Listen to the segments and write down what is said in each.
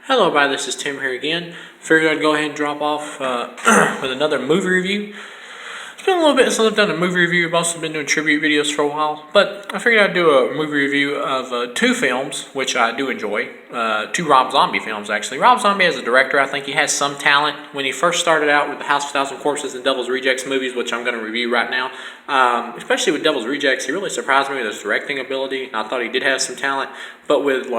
Hello, everybody. This is Tim here again. Figured I'd go ahead and drop off with another movie review. It's been a little bit since I've done a movie review. I've also been doing tribute videos for a while, but I figured I'd do a movie review of two films, which I do enjoy. Two Rob Zombie films, actually. Rob Zombie, as a director, I think he has some talent. When he first started out with the House of a Thousand Corpses and Devil's Rejects movies, which I'm going to review right now, especially with Devil's Rejects, he really surprised me with his directing ability. I thought he did have some talent, but with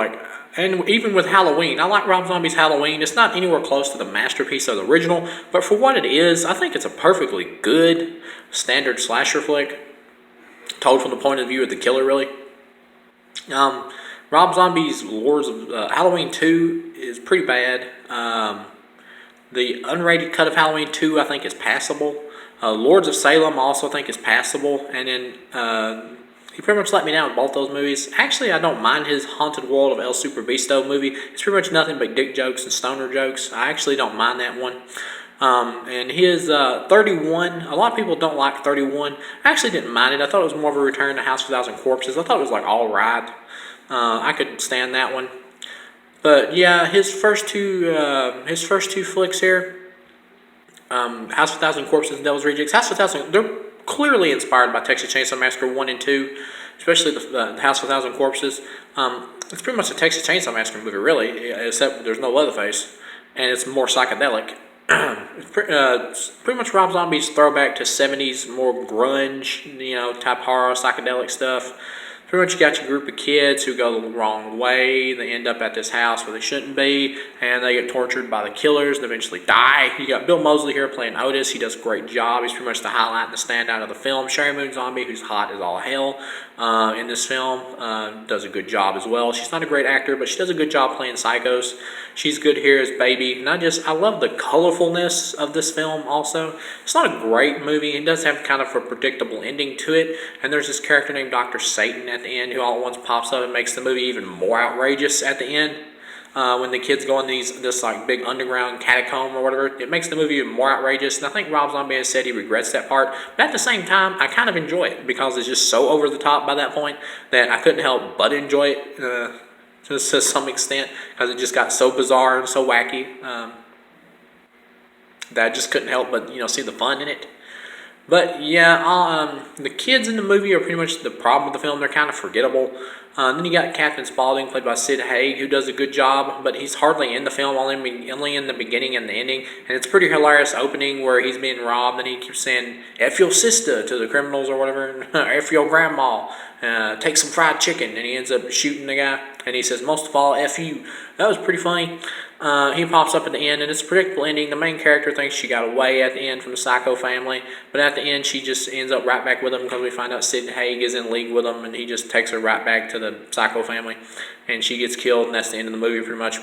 and even with Halloween, I like Rob Zombie's Halloween. It's not anywhere close to the masterpiece of the original, but for what it is, I think it's a perfectly good standard slasher flick, told from the point of view of the killer, really. Rob Zombie's Lords of Halloween 2 is pretty bad. The unrated cut of Halloween 2, I think, is passable. Lords of Salem, I also think, is passable. And then he pretty much let me down with both those movies. Actually, I don't mind his Haunted World of El Super Beasto movie. It's pretty much nothing but dick jokes and stoner jokes. I actually don't mind that one. And his 31, a lot of people don't like 31. I actually didn't mind it. I thought it was more of a return to House of a Thousand Corpses. I thought it was like all right. I could stand that one. But yeah, his first two flicks here, House of a Thousand Corpses and Devil's Rejects. House of a Thousand, they're clearly inspired by Texas Chainsaw Massacre 1 and 2, especially the House of a Thousand Corpses. It's pretty much a Texas Chainsaw Massacre movie, really, except there's no Leatherface, and it's more psychedelic. It's pretty much Rob Zombie's throwback to 70s, more grunge, type horror, psychedelic stuff. Pretty much you got your group of kids who go the wrong way. They end up at this house where they shouldn't be, and they get tortured by the killers and eventually die. You got Bill Moseley here playing Otis. He does a great job. He's pretty much the highlight and the standout of the film. Sherry Moon Zombie, who's hot as all hell in this film, does a good job as well. She's not a great actor, but she does a good job playing psychos. She's good here as Baby. And I love the colorfulness of this film also. It's not a great movie. It does have kind of a predictable ending to it. And there's this character named Dr. Satan at the end who all at once pops up and makes the movie even more outrageous at the end. When the kids go in this like big underground catacomb or whatever, it makes the movie even more outrageous. And I think Rob Zombie has said he regrets that part. But at the same time, I kind of enjoy it because it's just so over the top by that point that I couldn't help but enjoy it. To some extent, because it just got so bizarre and so wacky that I just couldn't help but see the fun in it. But yeah, the kids in the movie are pretty much the problem with the film. They're kind of forgettable. Then you got Captain Spaulding, played by Sid Haig, who does a good job, but he's hardly in the film, only in the beginning and the ending. And it's a pretty hilarious opening where he's being robbed, and he keeps saying, "F your sister" to the criminals or whatever, "F your grandma, take some fried chicken," and he ends up shooting the guy, and he says, "Most of all, F you." That was pretty funny. He pops up at the end, and it's a predictable ending. The main character thinks she got away at the end from the Psycho family, but at the end, she just ends up right back with him because we find out Sid Haig is in league with him, and he just takes her right back to the Psycho family, and she gets killed, and that's the end of the movie pretty much.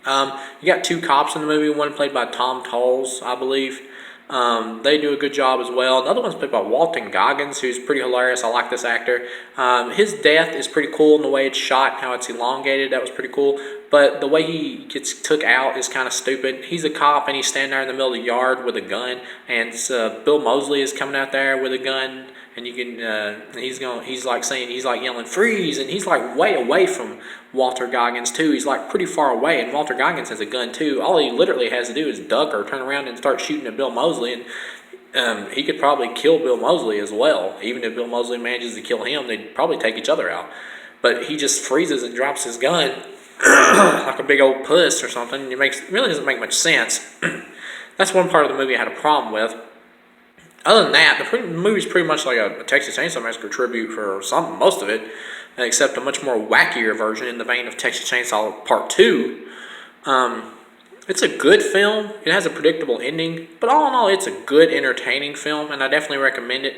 You got two cops in the movie, one played by Tom Tolles, I believe. They do a good job as well. The other one's played by Walton Goggins, who's pretty hilarious. I like this actor. His death is pretty cool in the way it's shot, how it's elongated. That was pretty cool. But the way he gets took out is kind of stupid. He's a cop, and he's standing there in the middle of the yard with a gun, and Bill Moseley is coming out there with a gun, and you can he's like yelling "freeze," and he's like way away from Walter Goggins too. He's like pretty far away, and Walter Goggins has a gun too. All he literally has to do is duck or turn around and start shooting at Bill Moseley, and he could probably kill Bill Moseley as well. Even if Bill Moseley manages to kill him, they'd probably take each other out. But he just freezes and drops his gun like a big old puss or something. Really doesn't make much sense. That's one part of the movie I had a problem with. Other than that, the movie's pretty much like a Texas Chainsaw Massacre tribute for most of it, except a much more wackier version in the vein of Texas Chainsaw Part 2. It's a good film. It has a predictable ending, but all in all, it's a good, entertaining film, and I definitely recommend it.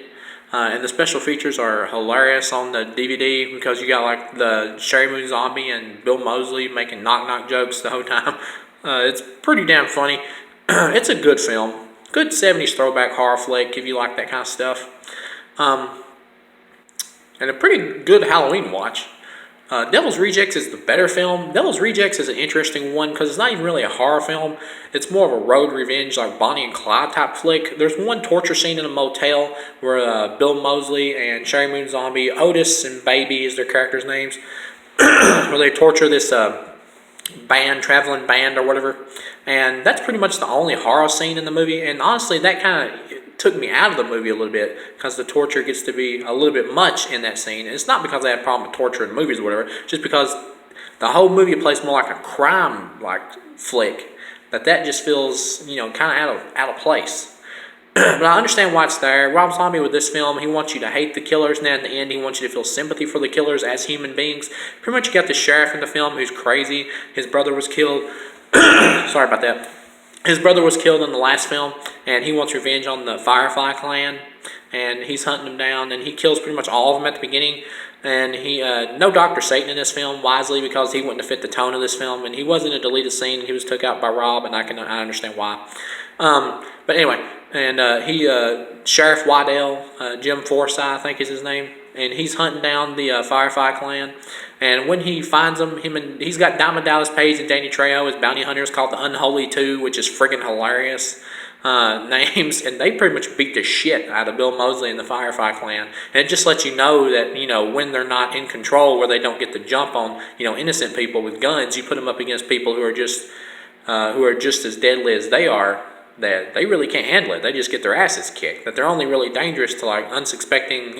And the special features are hilarious on the DVD because you got like the Sherry Moon Zombie and Bill Moseley making knock-knock jokes the whole time. It's pretty damn funny. It's a good film. Good 70s throwback horror flick if you like that kind of stuff. And a pretty good Halloween watch. Devil's Rejects is the better film. Devil's Rejects is an interesting one because it's not even really a horror film. It's more of a road revenge, like Bonnie and Clyde type flick. There's one torture scene in a motel where Bill Moseley and Sherry Moon Zombie, Otis and Baby is their characters' names, where they torture this traveling band or whatever. And that's pretty much the only horror scene in the movie. And honestly, that kind of took me out of the movie a little bit because the torture gets to be a little bit much in that scene. And it's not because I have a problem with torture in movies or whatever, just because the whole movie plays more like a crime flick. That just feels, kind of out of place. But I understand why it's there. Rob Zombie with this film, he wants you to hate the killers, and then at the end, he wants you to feel sympathy for the killers as human beings. Pretty much, you got the sheriff in the film who's crazy. His brother was killed. Sorry about that. His brother was killed in the last film, and he wants revenge on the Firefly clan, and he's hunting them down, and he kills pretty much all of them at the beginning. And he, no Dr. Satan in this film, wisely, because he wouldn't have fit the tone of this film, and he wasn't a deleted scene. He was took out by Rob, and I understand why. But anyway, and Sheriff Waddell, Jim Forsyth, I think is his name, and he's hunting down the Firefly clan. And when he finds them, he's got Diamond Dallas Page and Danny Trejo as bounty hunters called the Unholy Two, which is friggin' hilarious names. And they pretty much beat the shit out of Bill Moseley and the Firefly clan. And it just lets you know that, when they're not in control, where they don't get the jump on, innocent people with guns, you put them up against people who are just as deadly as they are, that they really can't handle it. They just get their asses kicked. That they're only really dangerous to unsuspecting,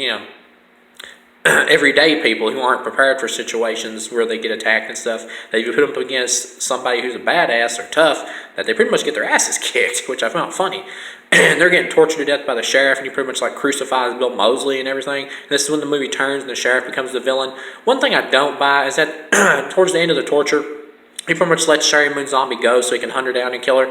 everyday people who aren't prepared for situations where they get attacked and stuff. That if you put them up against somebody who's a badass or tough, that they pretty much get their asses kicked, which I found funny. And they're getting tortured to death by the sheriff, and he pretty much crucifies Bill Moseley and everything. And this is when the movie turns and the sheriff becomes the villain. One thing I don't buy is that towards the end of the torture, he pretty much lets Sheri Moon Zombie go so he can hunt her down and kill her.